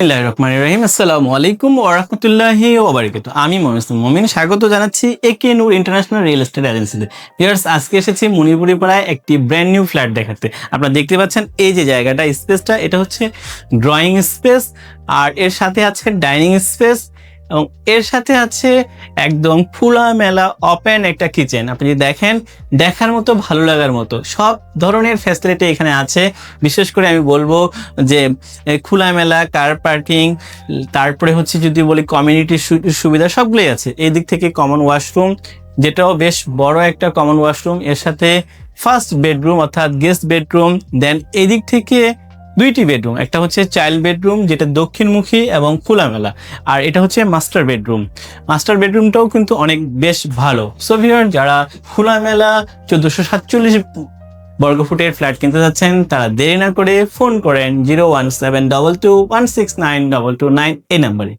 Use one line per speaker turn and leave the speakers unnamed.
রহিম আসসালামু আলাইকুম ওয়া রাহমাতুল্লাহি ওয়া বারাকাতুহু। আমি মমিন স্বাগত জানাচ্ছি একে নূর ইন্টারন্যাশনাল রিয়েল এস্টেট এজেন্সিতে। ভিউয়ার্স, আজকে এসেছি মনিপুরি পাড়ায় একটি ব্র্যান্ড নিউ ফ্ল্যাট দেখাতে। আপনারা দেখতে পাচ্ছেন এই যে জায়গাটা, স্পেসটা, এটা হচ্ছে ড্রয়িং স্পেস, আর এর সাথে আছে ডাইনিং স্পেস, এবং এর সাথে আছে একদম খোলামেলা ওপেন একটা কিচেন। আপনি যদি দেখেন, দেখার মতো, ভালো লাগার মতো সব ধরনের ফ্যাসিলিটি এখানে আছে। বিশেষ করে আমি বলবো যে খোলামেলা কার পার্কিং, তারপরে হচ্ছে যদি বলি কমিউনিটি সুবিধা সবগুলোই আছে। এই দিক থেকে কমন ওয়াশরুম, যেটাও বেশ বড় একটা কমন ওয়াশরুম, এর সাথে ফার্স্ট বেডরুম অর্থাৎ গেস্ট বেডরুম। দেন এই দিক থেকে দুইটি বেডরুম, একটা হচ্ছে চাইল্ড বেডরুম যেটা দক্ষিণমুখী এবং খোলামেলা, আর এটা হচ্ছে মাস্টার বেডরুম। মাস্টার বেডরুমটাও কিন্তু অনেক বেশ ভালো। সো ভিউয়ার, যারা খোলামেলা 1447 বর্গফুটের ফ্ল্যাট কিনতে যাচ্ছেন, তারা দেরি না করে ফোন করেন 01722169229 এই নাম্বারে।